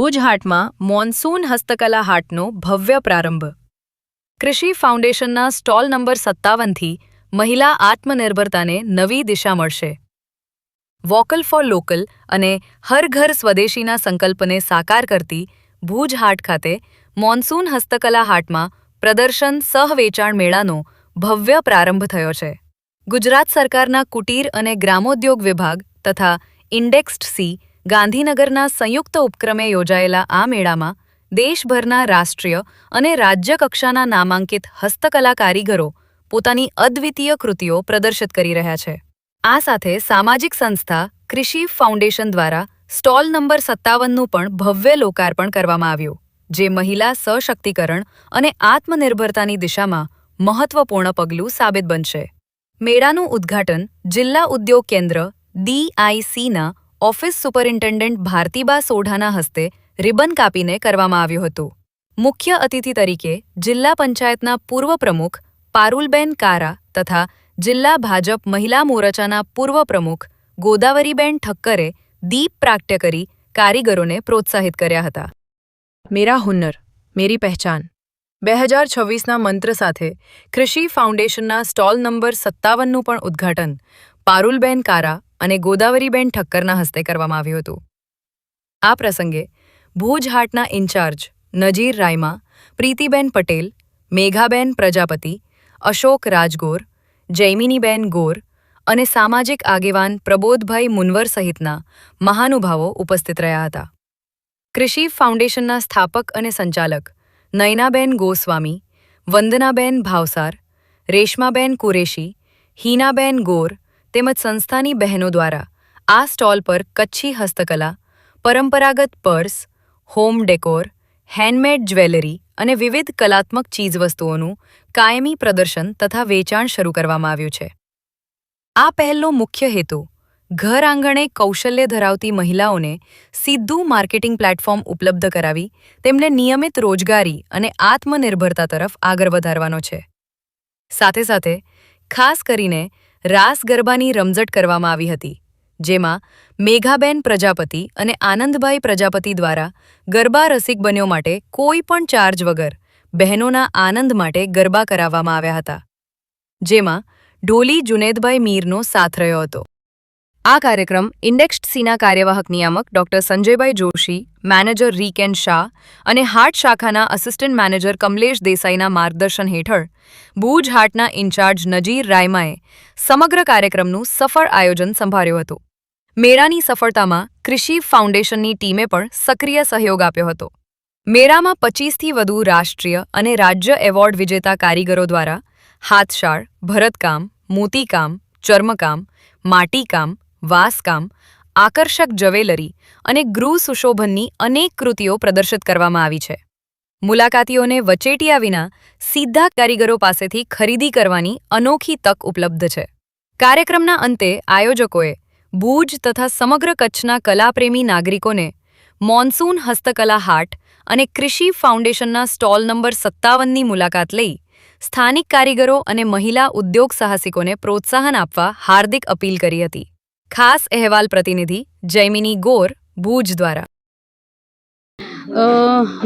Bhuj હાટમાં monsoon હસ્તકલા હાટનો ભવ્ય પ્રારંભ. કૃષિ ફાઉન્ડેશનના સ્ટોલ નંબર 57થી મહિલા આત્મનિર્ભરતાને નવી દિશા મળશે. વોકલ ફોર લોકલ અને હર ઘર સ્વદેશીના સંકલ્પને સાકાર કરતી ભુજ હાટ ખાતે મોન્સૂન હસ્તકલા હાટમાં પ્રદર્શન સહ-વેચાણ મેળાનો ભવ્ય પ્રારંભ થયો છે. ગુજરાત સરકારના કુટીર અને ગ્રામોદ્યોગ વિભાગ તથા ઇન્ડેક્સ્ડ સી ગાંધીનગરના સંયુક્ત ઉપક્રમે યોજાયેલા આ મેળામાં દેશભરના રાષ્ટ્રીય અને રાજ્ય કક્ષાના નામાંકિત હસ્તકલા કારીગરો પોતાની અદ્વિતીય કૃતિઓ પ્રદર્શિત કરી રહ્યા છે. આ સાથે સામાજિક સંસ્થા કૃષિ ફાઉન્ડેશન દ્વારા સ્ટોલ નંબર 57નું પણ ભવ્ય લોકાર્પણ કરવામાં આવ્યું, જે મહિલા સશક્તિકરણ અને આત્મનિર્ભરતાની દિશામાં મહત્વપૂર્ણ પગલું સાબિત બનશે. મેળાનું ઉદ્ઘાટન જિલ્લા ઉદ્યોગ કેન્દ્ર DICના ઓફિસ સુપરિન્ટેન્ડન્ટ ભારતીબા સોઢાના હસ્તે રિબન કાપીને કરવામાં આવ્યું હતું. મુખ્ય અતિથિ તરીકે જિલ્લા પંચાયતના પૂર્વ પ્રમુખ પારુલબેન કારા તથા જિલ્લા ભાજપ મહિલા મોરચાના પૂર્વ પ્રમુખ ગોદાવરીબેન ઠક્કરે દીપ પ્રાગટ્ય કરી કારીગરોને પ્રોત્સાહિત કર્યા હતા. મેરા હુન્નર મેરી પહેચાન 2026ના મંત્ર સાથે કૃષિ ફાઉન્ડેશનના સ્ટોલ નંબર 57નું પણ ઉદ્ઘાટન પારુલબેન કારા અને ગોદાવરીબેન ઠક્કરના હસ્તે કરવામાં આવ્યું હતું. આ પ્રસંગે ભુજ હાટના ઇન્ચાર્જ નજીર રાયમા, પ્રીતિબેન પટેલ, મેઘાબેન પ્રજાપતિ, અશોક રાજગોર, જૈમિનીબેન ગોર અને સામાજિક આગેવાન પ્રબોધભાઈ મુનવર સહિતના મહાનુભાવો ઉપસ્થિત રહ્યા હતા. કૃષિ ફાઉન્ડેશનના સ્થાપક અને સંચાલક નયનાબેન ગોસ્વામી, વંદનાબેન ભાવસાર, રેશમાબેન કુરેશી, હીનાબેન ગોર તેમજ સંસ્થાની બહેનો દ્વારા આ સ્ટોલ પર કચ્છી હસ્તકલા, પરંપરાગત purse, home decor, handmade jewellery અને વિવિધ કલાત્મક ચીજવસ્તુઓનું કાયમી પ્રદર્શન તથા વેચાણ શરૂ કરવામાં આવ્યું છે. આ પહેલનો મુખ્ય હેતુ ઘર આંગણે કૌશલ્ય ધરાવતી મહિલાઓને સીધું માર્કેટિંગ પ્લેટફોર્મ ઉપલબ્ધ કરાવી તેમને નિયમિત રોજગારી અને આત્મનિર્ભરતા તરફ આગળ વધારવાનો છે. સાથે સાથે ખાસ કરીને રાસ ગરબાની રમઝટ કરવામાં આવી હતી, જેમાં મેઘાબેન પ્રજાપતિ અને આનંદભાઈ પ્રજાપતિ દ્વારા ગરબા રસિક બન્યો માટે કોઈ પણ ચાર્જ વગર બહેનોના આનંદ માટે ગરબા કરાવવામાં આવ્યા હતા, જેમાં ઢોલી જુનેદભાઈ મીરનો સાથ રહ્યો હતો. આ કાર્યક્રમ ઇન્ડેક્સ્ડ સીના કાર્યવાહક નિયામક ડોક્ટર સંજયભાઈ જોશી, મેનેજર રીકેન શાહ અને હાટ શાખાના અસિસ્ટન્ટ મેનેજર કમલેશ દેસાઈના માર્ગદર્શન હેઠળ ભુજ હાટના ઇન્ચાર્જ નજીર રાયમાએ સમગ્ર કાર્યક્રમનું સફળ આયોજન સંભાળ્યું હતું. મેળાની સફળતામાં કૃષિ ફાઉન્ડેશનની ટીમે પણ સક્રિય સહયોગ આપ્યો હતો. મેળામાં 25થી વધુ રાષ્ટ્રીય અને રાજ્ય એવોર્ડ વિજેતા કારીગરો દ્વારા હાથશાળ, ભરતકામ, મોતીકામ, ચર્મકામ, માટીકામ, વાંસકામ, આકર્ષક જ્વેલરી અને ગૃહ સુશોભનની અનેક કૃતિઓ પ્રદર્શિત કરવામાં આવી છે. મુલાકાતીઓને વચેટિયા વિના સીધા કારીગરો પાસેથી ખરીદી કરવાની અનોખી તક ઉપલબ્ધ છે. કાર્યક્રમના અંતે આયોજકોએ ભુજ તથા સમગ્ર કચ્છના કલાપ્રેમી નાગરિકોને મોન્સૂન હસ્તકલા હાટ અને કૃષિ ફાઉન્ડેશનના સ્ટોલ નંબર 57ની મુલાકાત લઈ સ્થાનિક કારીગરો અને મહિલા ઉદ્યોગ સાહસિકોને પ્રોત્સાહન આપવા હાર્દિક અપીલ કરી હતી. ખાસ અહેવાલ પ્રતિનિધિ જૈમિની ગોર, ભુજ દ્વારા.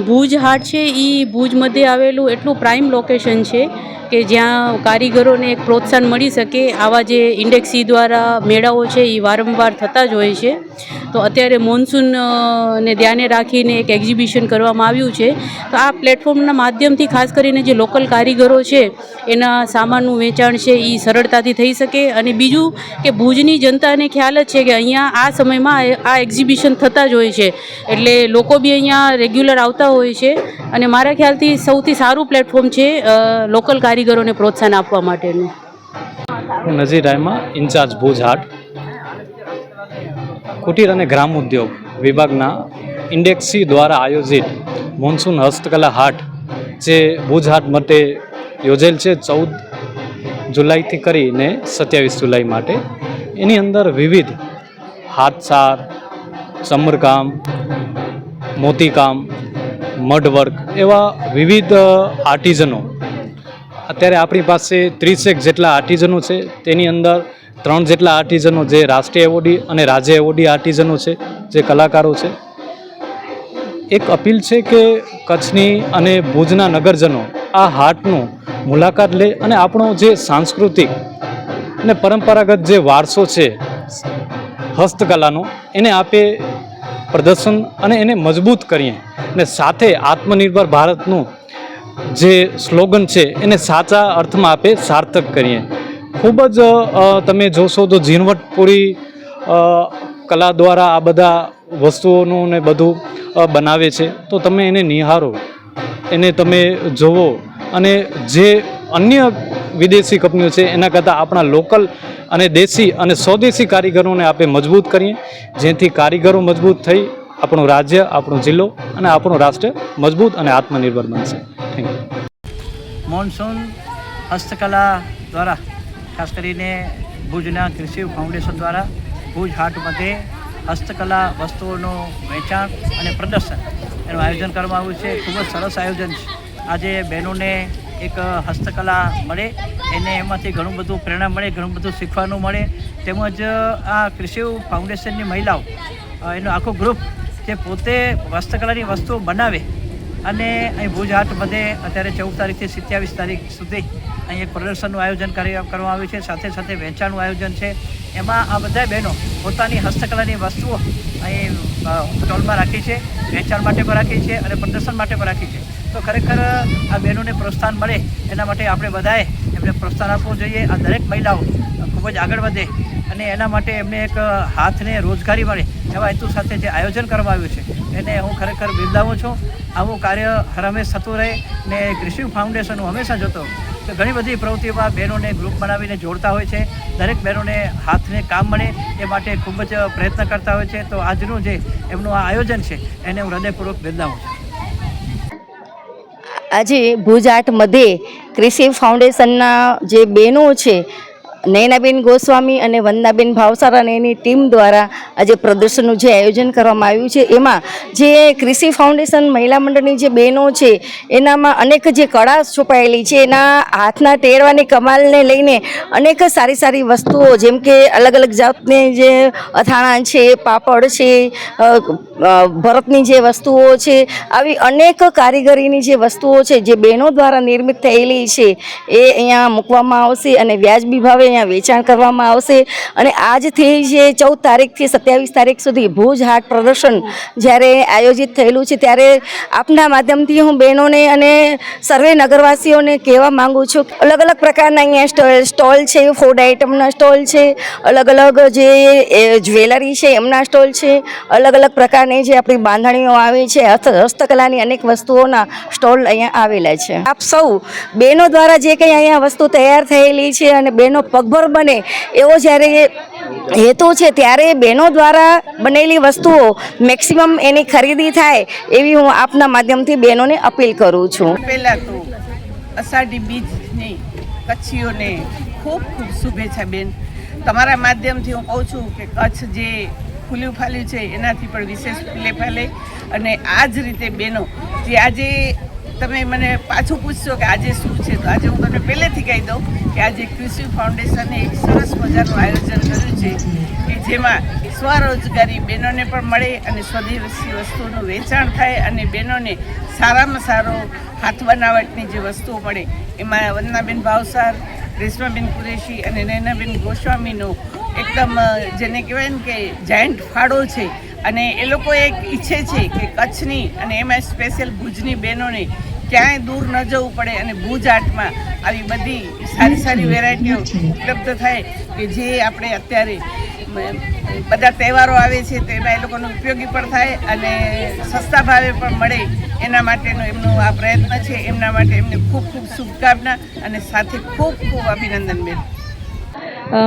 ભુજ હાટ છે એ ભુજ મધ્યે આવેલું એટલું પ્રાઇમ લોકેશન છે કે જ્યાં કારીગરોને એક પ્રોત્સાહન મળી શકે. આવા જે ઇન્ડેક્સી દ્વારા મેળાઓ છે એ વારંવાર થતા જ હોય છે. તો અત્યારે મોન્સૂનને ધ્યાને રાખીને એક એક્ઝિબિશન કરવામાં આવ્યું છે. તો આ પ્લેટફોર્મના માધ્યમથી ખાસ કરીને જે લોકલ કારીગરો છે એના સામાનનું વેચાણ છે એ સરળતાથી થઈ શકે. અને બીજું કે ભુજની જનતાને ખ્યાલ જ છે કે અહીંયા આ સમયમાં આ એક્ઝિબિશન થતા જ હોય છે, એટલે લોકો બી અહીંયા રેગ્યુલર આવતા હોય છે. અને મારા ખ્યાલથી સૌથી સારું પ્લેટફોર્મ છે લોકલ કારીગરોને પ્રોત્સાહન આપવા માટેનું. હું નજીર રાયમાં, ઇન્ચાર્જ ભુજ હાટ. કુટીર અને ગ્રામ ઉદ્યોગ વિભાગના ઇન્ડેક્સી દ્વારા આયોજિત મોન્સૂન હસ્તકલા હાટ જે ભુજ હાટ માટે યોજેલ છે 14 જુલાઈથી કરીને 27 જુલાઈ માટે. એની અંદર વિવિધ હાથસાર, ચમરકામ, મોતીકામ, મડવર્ક એવા વિવિધ આર્ટિઝનો અત્યારે આપણી પાસે 30 જેટલા આર્ટિઝનો છે. તેની અંદર 3 જેટલા આર્ટિઝનો જે રાષ્ટ્રીય એવોર્ડી અને રાજ્ય એવોર્ડી આર્ટિઝનો છે, જે કલાકારો છે. એક અપીલ છે કે કચ્છની અને ભુજના નગરજનો આ હાટનું મુલાકાત લે અને આપણો જે સાંસ્કૃતિક અને પરંપરાગત જે વારસો છે હસ્તકલાનો એને આપે પ્રદર્શન અને એને મજબૂત કરીએ અને સાથે આત્મનિર્ભર ભારતનું જે સ્લોગન છે એને સાચા અર્થમાં આપે સાર્થક કરીએ. ખૂબ જ તમે જોશો તો ઝીણવટપૂરી કલા દ્વારા આ બધા વસ્તુઓનું ને બધું બનાવે છે, તો તમે એને નિહારો, એને તમે જોવો અને જે અન્ય વિદેશી કંપનીઓ છે એના કરતાં આપણા લોકલ અને દેશી અને સ્વદેશી કારીગરોને આપણે મજબૂત કરીએ, જેથી કારીગરો મજબૂત થઈ આપણું રાજ્ય, આપણો જિલ્લો અને આપણું રાષ્ટ્ર મજબૂત અને આત્મનિર્ભર બનશે. Thank you. મોન્સૂન હસ્તકલા દ્વારા ખાસ કરીને ભુજના કૃષિ ફાઉન્ડેશન દ્વારા ભુજ હાટ મધ્યે હસ્તકલા વસ્તુઓનું વેચાણ અને પ્રદર્શન એનું આયોજન કરવામાં આવ્યું છે. ખૂબ જ સરસ આયોજન છે. આજે બહેનોને એક હસ્તકલા મળે, એને એમાંથી ઘણું બધું પ્રેરણા મળે, ઘણું બધું શીખવાનું મળે, તેમજ આ કૃષિ ફાઉન્ડેશનની મહિલાઓ એનું આખું ગ્રુપ જે પોતે હસ્તકલાની વસ્તુઓ બનાવે અને અહીં ભુજ હાટ મધ્યે અત્યારે 14 તારીખથી 27 તારીખ સુધી અહીં એક પ્રદર્શનનું આયોજન કરવામાં આવ્યું છે. સાથે સાથે વેચાણનું આયોજન છે. એમાં આ બધા બહેનો પોતાની હસ્તકલાની વસ્તુઓ અહીં સ્ટોલમાં રાખી છે, વેચાણ માટે પણ રાખી છે અને પ્રદર્શન માટે પણ રાખી છે. તો ખરેખર આ બહેનોને પ્રોત્સાહન મળે એના માટે આપણે બધાએ એમને પ્રોત્સાહન આપવું જોઈએ. આ દરેક મહિલાઓ ખૂબ જ આગળ વધે અને એના માટે એમને એક હાથને રોજગારી મળે એવા હેતુ સાથે જે આયોજન કરવામાં આવ્યું છે એને હું ખરેખર બિરદાવું છું. આવું કાર્ય હરહંમેશ થતું રહે ને કૃષિ ફાઉન્ડેશન હું હંમેશા જોતો કે ઘણી બધી પ્રવૃત્તિઓમાં બહેનોને ગ્રુપ બનાવીને જોડતા હોય છે. દરેક બહેનોને હાથને કામ મળે એ માટે ખૂબ જ પ્રયત્ન કરતા હોય છે. તો આજનું જે એમનું આ આયોજન છે એને હું હૃદયપૂર્વક બિરદાવું છું. આજે ભુજ હાટ મધ્યે કૃષિ ફાઉન્ડેશનના જે બહેનો છે, નૈનાબેન ગોસ્વામી અને વંદનાબેન ભાવસાર અને એની ટીમ દ્વારા આજે પ્રદર્શનનું જે આયોજન કરવામાં આવ્યું છે, એમાં જે કૃષિ ફાઉન્ડેશન મહિલા મંડળની જે બહેનો છે એનામાં અનેક જે કળા છુપાયેલી છે, એના હાથના ટેરવાની કમાલને લઈને અનેક સારી સારી વસ્તુઓ જેમ કે અલગ અલગ જાતની જે અથાણા છે, પાપડ છે, ભરતની જે વસ્તુઓ છે, આવી અનેક કારીગરીની જે વસ્તુઓ છે જે બહેનો દ્વારા નિર્મિત થયેલી છે એ અહીંયા મૂકવામાં આવશે અને વ્યાજબી ભાવે અહીંયા વેચાણ કરવામાં આવશે. અને આજથી જે 14 તારીખથી 27 તારીખ સુધી ભુજ હાટ પ્રદર્શન જ્યારે આયોજિત થયેલું છે, ત્યારે આપના માધ્યમથી હું બહેનોને અને સર્વે નગરવાસીઓને કહેવા માગું છું કે અલગ અલગ પ્રકારના અહીંયા સ્ટોલ છે, ફૂડ આઇટમના સ્ટોલ છે, અલગ અલગ જે જ્વેલરી છે એમના સ્ટોલ છે, અલગ અલગ પ્રકારની જે આપણી બાંધણીઓ આવે છે, હસ્તકલાની અનેક વસ્તુઓના સ્ટોલ અહીંયા આવેલા છે. આપ સૌ બહેનો દ્વારા જે કંઈ અહીંયા વસ્તુ તૈયાર થયેલી છે અને બહેનો પગભર બને એવો જ્યારે હેતુ છે, ત્યારે બહેનો દ્વારા બનેલી વસ્તુઓ મેક્સિમમ એની ખરીદી થાય એવી હું આપના માધ્યમથી બહેનોને અપીલ કરું છું. પહેલાં તો અષાઢી બીજની કચ્છીઓને ખૂબ ખૂબ શુભેચ્છા બેન. તમારા માધ્યમથી હું કહું છું કે કચ્છ જે ફૂલ્યું ફાલ્યું છે એનાથી પણ વિશેષ ફૂલે ફાલે. અને આ જ રીતે બહેનો જે આજે તમે મને પાછું પૂછશો કે આજે શું છે, તો આજે હું તમને પહેલેથી કહી દઉં કે આજે કૃષિ ફાઉન્ડેશને એક સરસ મજાનું આયોજન કર્યું છે કે જેમાં સ્વરોજગારી બહેનોને પણ મળે અને સ્વદેશી વસ્તુઓનું વેચાણ થાય અને બહેનોને સારામાં સારો હાથ બનાવટની જે વસ્તુઓ મળે. એમાં વંદનાબેન ભાવસાર, રેશમાબેન કુરેશી અને નૈનાબેન ગોસ્વામીનો એકદમ જેને કહેવાય ને કે જાયન્ટ ફાળો છે. અને એ લોકો એક ઈચ્છે છે કે કચ્છની અને એમાં સ્પેશિયલ ભુજની બહેનોને ક્યાંય દૂર ન જવું પડે અને ભુજ હાટમાં આવી બધી સારી સારી વેરાયટીઓ ઉપલબ્ધ થાય કે જે આપણે અત્યારે બધા તહેવારો આવે છે તો એમાં એ લોકોનો ઉપયોગી પણ થાય અને સસ્તા ભાવે પણ મળે. એના માટેનો એમનો આ પ્રયત્ન છે. એમના માટે એમને ખૂબ ખૂબ શુભકામના અને સાથે ખૂબ ખૂબ અભિનંદન બેન.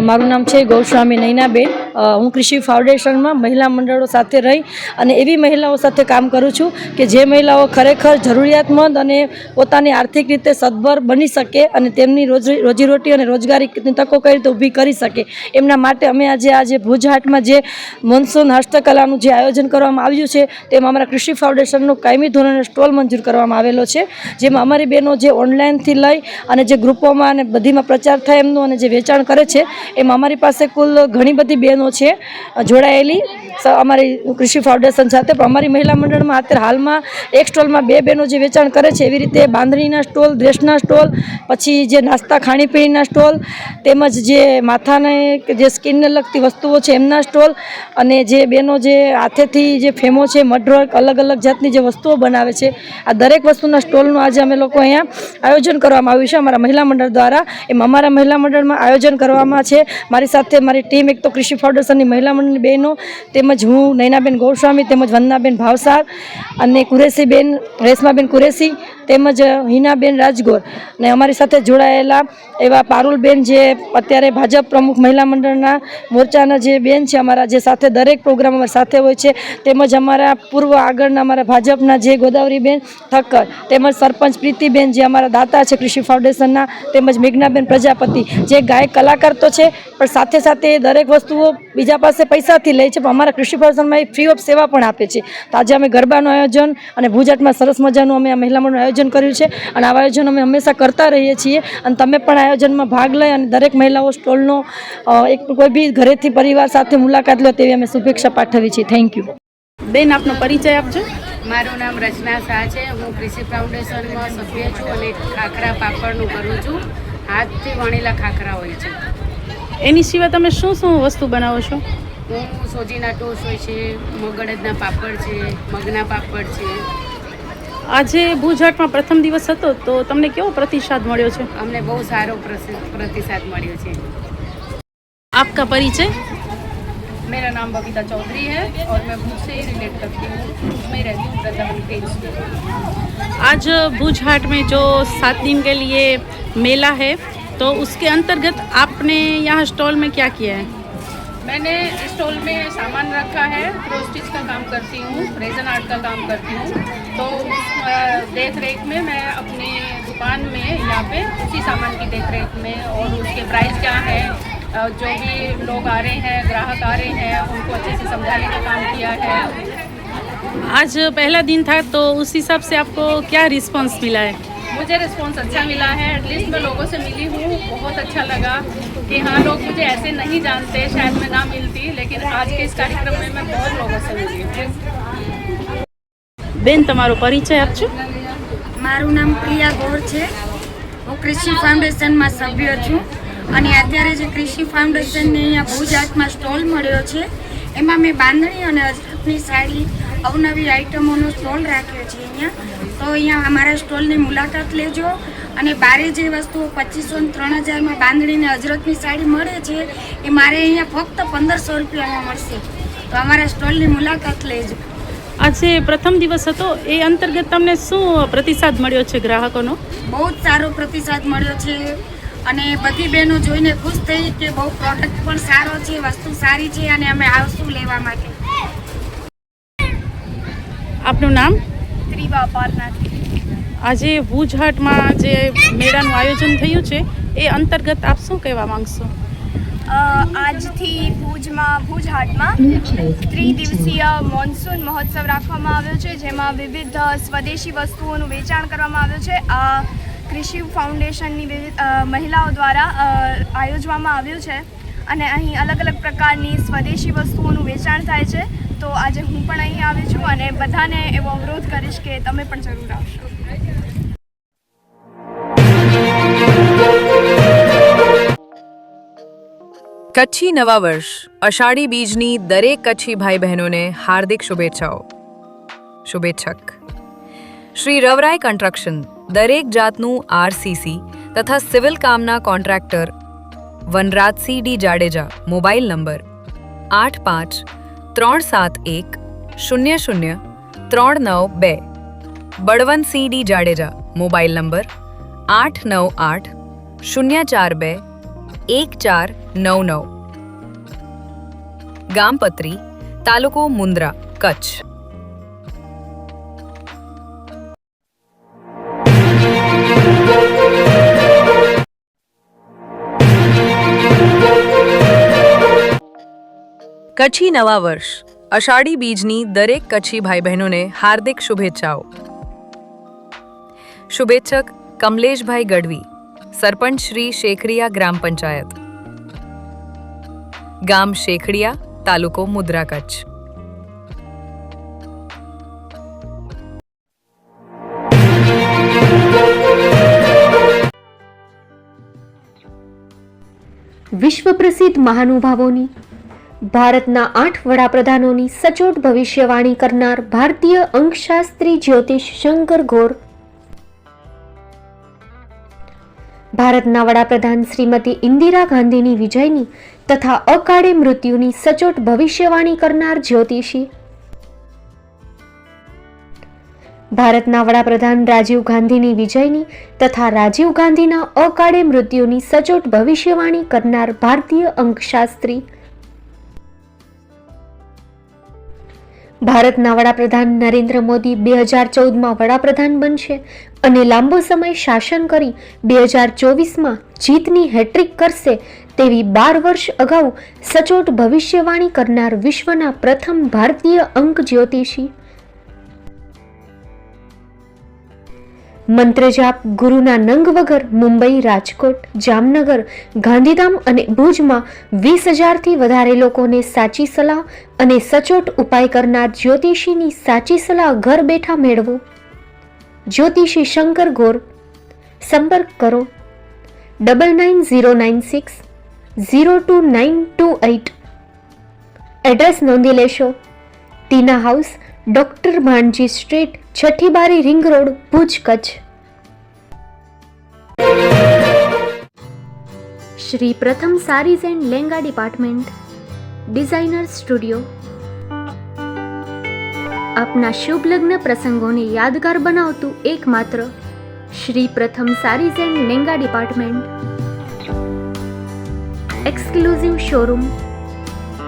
મારું નામ છે ગૌસ્વામી નૈનાબેન. હું કૃષિ ફાઉન્ડેશનમાં મહિલા મંડળો સાથે રહી અને એવી મહિલાઓ સાથે કામ કરું છું કે જે મહિલાઓ ખરેખર જરૂરિયાતમંદ અને પોતાની આર્થિક રીતે સદ્ધર બની શકે અને તેમની રોજીરોટી અને રોજગારીની તકો કઈ રીતે ઊભી કરી શકે. એમના માટે અમે આજે ભુજ હાટમાં જે મોન્સૂન હસ્તકલાનું જે આયોજન કરવામાં આવ્યું છે તેમાં અમારા કૃષિ ફાઉન્ડેશનનો કાયમી ધોરણે સ્ટોલ મંજૂર કરવામાં આવેલો છે, જેમાં અમારી બહેનો જે ઓનલાઈનથી લઈ અને જે ગ્રુપોમાં અને બધીમાં પ્રચાર થાય એમનું અને જે વેચાણ કરે છે એમાં અમારી પાસે કુલ ઘણી બધી બહેનો બહેનો છે જોડાયેલી અમારી કૃષિ ફાઉન્ડેશન સાથે. પણ અમારી મહિલા મંડળમાં અત્યારે હાલમાં એક સ્ટોલમાં 2 બહેનો જે વેચાણ કરે છે, એવી રીતે બાંધણીના સ્ટોલ, ડ્રેસના સ્ટોલ, પછી જે નાસ્તા ખાણીપીણીના સ્ટોલ, તેમજ જે માથાને જે સ્કિનને લગતી વસ્તુઓ છે એમના સ્ટોલ, અને જે બહેનો જે હાથેથી જે ફેમો છે, મડવર્ક, અલગ અલગ જાતની જે વસ્તુઓ બનાવે છે, આ દરેક વસ્તુના સ્ટોલનું આજે અમે લોકો અહીંયા આયોજન કરવામાં આવ્યું છે અમારા મહિલા મંડળ દ્વારા. એમ અમારા મહિલા મંડળમાં આયોજન કરવામાં છે. મારી સાથે મારી ટીમ એક તો કૃષિ ફાઉન્ડેશનની મહિલા મંડળની બહેનો, તેમજ હું નૈનાબેન ગોસ્વામી, તેમજ વંદનાબેન ભાવસાર અને કુરેશીબેન, રેશમાબેન કુરેશી, તેમજ હિનાબેન રાજગોર, ને અમારી સાથે જોડાયેલા એવા પારુલબેન જે અત્યારે ભાજપ પ્રમુખ મહિલા મંડળના મોરચાના જે બેન છે અમારા, જે સાથે દરેક પ્રોગ્રામ અમારી સાથે હોય છે, તેમજ અમારા પૂર્વ આગળના અમારા ભાજપના જે ગોદાવરીબેન ઠક્કર, તેમજ સરપંચ પ્રીતિબેન જે અમારા દાતા છે કૃષિ ફાઉન્ડેશનના, તેમજ મેઘનાબેન પ્રજાપતિ જે ગાયક કલાકાર તો છે, પણ સાથે સાથે દરેક વસ્તુઓ બીજા પાસે પૈસાથી લે છે, પણ અમારા કૃષિ ફાઉન્ડેશનમાં એ ફ્રી ઓફ સેવા પણ આપે છે. તો આજે અમે ગરબાનું આયોજન અને ભુજાટમાં સરસ મજાનું અમે આ મહિલા મંડળનું આયોજન કર્યું છે, અને આવા આયોજન અમે હંમેશા કરતા રહીએ છીએ. અને તમે પણ આયોજનમાં ભાગ લઈ અને દરેક મહિલાઓ સ્ટોલનો એક કોઈ બી ઘરેથી પરિવાર સાથે મુલાકાત લો તેવી અમે શુભેચ્છા પાઠવી છીએ. Thank you. બેન, આપનો પરિચય આપજો. મારું નામ રચના શાહ છે. હું કૃષિ ફાઉન્ડેશનમાં સભ્ય છું અને ખાખરા પાપડનું કરું છું. હાથથી વણેલા ખાખરા હોય છે. એની સિવાય તમે શું શું વસ્તુ બનાવો છો? હું સોજીના ટોસ હોય છે, મગડદના પાપડ છે, મગના પાપડ છે. આજે ભુજ હાટમાં પ્રથમ દિવસ હતો, તો તમને કેવો પ્રતિસાદ મળ્યો છે? અમને બહુ સારો પ્રતિસાદ મળ્યો છે. આપકા પરિચય? मेरा नाम बबीता चौधरी है और मैं भूज से ही रिलेट करती हूँ. भूज में रहती हूँ, वृंदावन पेज. आज भुज हाट में जो 7 दिन के लिए मेला है, तो उसके अंतर्गत आपने यहाँ स्टॉल में क्या किया है? मैंने स्टॉल में सामान रखा है. क्रोस स्टिच का काम करती हूँ, रेजन आर्ट का काम करती हूँ. तो देख रेख में मैं अपनी दुकान में यहाँ पे उसी सामान की देख रेख में और उसके प्राइस क्या है, जो भी लोग आ रहे हैं, ग्राहक आ रहे हैं, उनको अच्छे से समझाने का काम किया है. आज पहला दिन था, तो उस हिसाब से आपको क्या रिस्पांस मिला है? मुझे रिस्पॉन्स अच्छा मिला है. एटलीस्ट मैं लोगों से मिली हूँ, बहुत अच्छा लगा कि हाँ, लोग मुझे ऐसे नहीं जानते, शायद मैं ना मिलती, लेकिन आज के इस कार्यक्रम में मैं बहुत लोगों से मिली हूँ. બેન, તમારો પરિચય આપજો. મારું નામ પ્રિયા ગોર છે. હું કૃષિ ફાઉન્ડેશનમાં સભ્ય છું, અને અત્યારે જે કૃષિ ફાઉન્ડેશનને અહીંયા ભુજ હાટમાં સ્ટોલ મળ્યો છે, એમાં મેં બાંધણી અને અજરકની સાડી, અવનવી આઇટમોનો સ્ટોલ રાખ્યો છે અહીંયા. તો અહીંયા અમારા સ્ટોલની મુલાકાત લેજો, અને બારે જે વસ્તુઓ 2500 ને 3000માં બાંધણી ને અજરકની સાડી મળે છે, એ મારે અહીંયા ફક્ત 1500 રૂપિયામાં મળશે. તો અમારા સ્ટોલની મુલાકાત લેજો. આજે પ્રથમ દિવસ હતો, એ અંતર્ગત તમને શું પ્રતિસાદ મળ્યો છે ગ્રાહકોનો? બહુ જ સારો પ્રતિસાદ મળ્યો છે, અને બધી બહેનો જોઈને ખુશ થઈ કે બહુ પ્રોડક્ટ પણ સારો છે, વસ્તુ સારી છે, અને અમે આવશું લેવા માટે. આપનું નામ? ત્રિવા પારનાથ. આજે ભુજ હાટમાં જે મેળાનું આયોજન થયું છે, એ અંતર્ગત આપ શું કહેવા માંગશો? આજથી ભુજ હાટમાં ત્રિદિવસીય મોન્સૂન મહોત્સવ રાખવામાં આવ્યો છે, જેમાં વિવિધ સ્વદેશી વસ્તુઓનું વેચાણ કરવામાં આવ્યું છે. આ કૃષિ ફાઉન્ડેશનની મહિલાઓ દ્વારા આયોજવામાં આવ્યું છે, અને અહીં અલગ અલગ પ્રકારની સ્વદેશી વસ્તુઓનું વેચાણ થાય છે. તો આજે હું પણ અહીં આવી છું, અને બધાને એવો અનુરોધ કરીશ કે તમે પણ જરૂર આવશો. કચ્છી નવા વર્ષ અષાઢી બીજની દરેક કચ્છી ભાઈ બહેનોને હાર્દિક શુભેચ્છાઓ. શુભેચ્છક શ્રી રવરાય કન્સ્ટ્રક્શન દરેક જાતનું આરસીસી તથા સિવિલ કામના contractor Vanrajsinh D Jadeja. Mobile number 8537100392. Balwantsinh D Jadeja. Mobile number 8980421499. ગામ પત્રી, તાલુકો મુન્દ્રા, કચ્છ. કચ્છી નવા વર્ષ અષાઢી બીજની દરેક કચ્છી ભાઈ બહેનોને હાર્દિક શુભેચ્છાઓ. શુભેચ્છક કમલેશભાઈ ગઢવી, સરપંચ શ્રી શેખરિયા ગ્રામ પંચાયત. ગામ શેખડિયા, તાલુકો મુદ્રા, કચ્છ. વિશ્વ પ્રસિદ્ધ મહાનુભાવોની, ભારતના 8 વડાપ્રધાનોની સચોટ ભવિષ્યવાણી કરનાર ભારતીય અંકશાસ્ત્રી જ્યોતિષ શંકર ગોર, ભારતના વડાપ્રધાન શ્રીમતી ઇન્દિરા ગાંધીની વિજયની તથા અકાળે મૃત્યુની સચોટ ભવિષ્યવાણી કરનાર જ્યોતિષી, ભારતના વડાપ્રધાન રાજીવ ગાંધીની વિજયની તથા રાજીવ ગાંધીના અકાળે મૃત્યુની સચોટ ભવિષ્યવાણી કરનાર ભારતીય અંકશાસ્ત્રી, ભારતના વડાપ્રધાન નરેન્દ્ર મોદી 2014માં વડાપ્રધાન બનશે અને લાંબો સમય શાસન કરી 2024માં જીતની હેટ્રિક કરશે તેવી 12 વર્ષ અગાઉ સચોટ ભવિષ્યવાણી કરનાર વિશ્વના પ્રથમ ભારતીય અંક જ્યોતિષી, મંત્રજાપ ગુરુના નંગ વગર મુંબઈ, રાજકોટ, જામનગર, ગાંધીધામ અને ભુજમાં 20,000થી વધારે લોકોને સાચી સલાહ અને સચોટ ઉપાય કરનાર જ્યોતિષીની સાચી સલાહ ઘર બેઠા મેળવો. જ્યોતિષી શંકર ગોર. સંપર્ક કરો 9909602928. એડ્રેસ નોંધી લેશો. Tina house, doctor Bhanji street, છઠ્ઠી બારી, ring road, Bhuj, Kutch. Shri Pratham sarees and langa department, designer studio. આપના શુભ લગ્ન પ્રસંગોને યાદગાર બનાવતું એકમાત્ર Shri Pratham sarees and langa department. Exclusive showroom.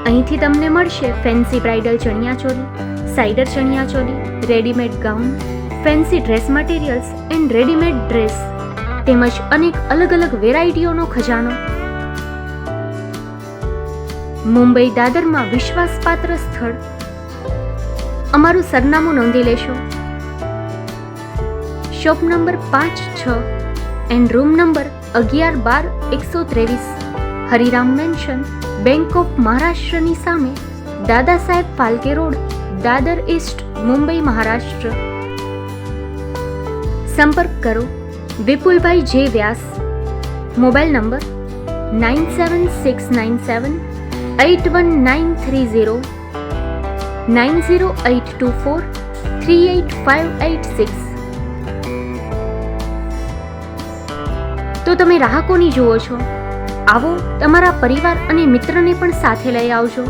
અહીંથી તમને મળશે ફેન્સી બ્રાઇડલ ચણિયાચોલી, સાઇડર ચણિયાચોલી, readymade gown, fancy dress materials and readymade dress તેમજ અનેક અલગ અલગ વેરાયટીઓનો ખજાનો. મુંબઈ દાદરમાં વિશ્વાસપાત્ર સ્થળ. અમારું સરનામું નોંધી લેશો. Shop number 5-6 and room number 11-12-123, Hariram mansion, bank of મહારાષ્ટ્રની સામે, દાદા સાહેબ ફાલ્કે રોડ, દાદર ઈસ્ટ, મુંબઈ, મહારાષ્ટ્ર. સંપર્ક કરો વિપુલભાઈ જે વ્યાસ. Mobile number 9769781930, 9082438586. તો તમે રાહ કોની જુઓ છો? આવો, તમારા પરિવાર અને મિત્રને પણ સાથે લઈ આવજો.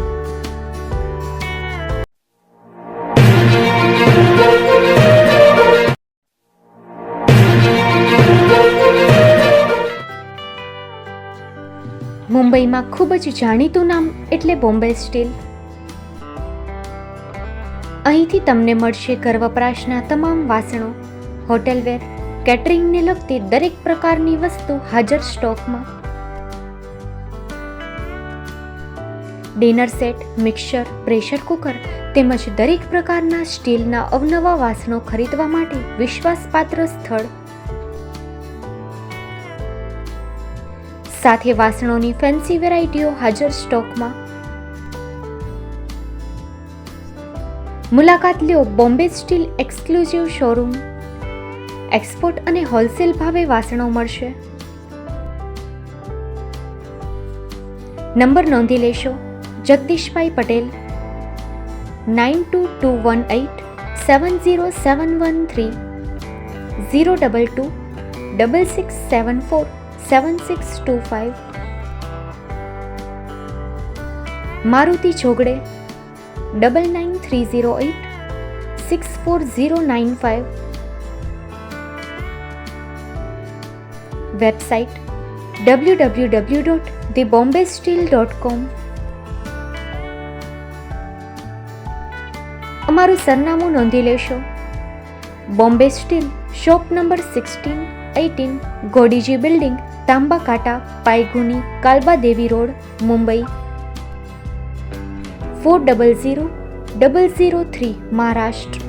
મુંબઈમાં ખૂબ જ જાણીતું નામ એટલે બોમ્બે સ્ટીલ. અહીંથી તમને મળશે ઘર વપરાશના તમામ વાસણો, હોટેલવેર, કેટરિંગને લગતી દરેક પ્રકારની વસ્તુ હાજર સ્ટોકમાં. Dinner set, mixer, pressure cooker તેમજ દરેક પ્રકારના સ્ટીલના અવનવા વાસણો ખરીદવા માટે વિશ્વાસપાત્ર સ્થળ. સાથે વાસણોની ફેન્સી વેરાયટીઓ હાજર સ્ટોકમાં. મુલાકાત લ્યો Bombay steel exclusive showroom. Export અને હોલસેલ ભાવે વાસણો મળશે. નંબર નોંધી લેશો. જગદીશભાઈ પટેલ 9221870713, 02266747625. મારુતિ ચોગડે 9930864095. Website www.thebombasteel.com. અમારું સરનામું નોંધી લેશો. Bombay steel, shop number 16-18, Godiji building, Tamba Kanta, Pydhonie, Kalbadevi road, Mumbai 400003, Maharashtra.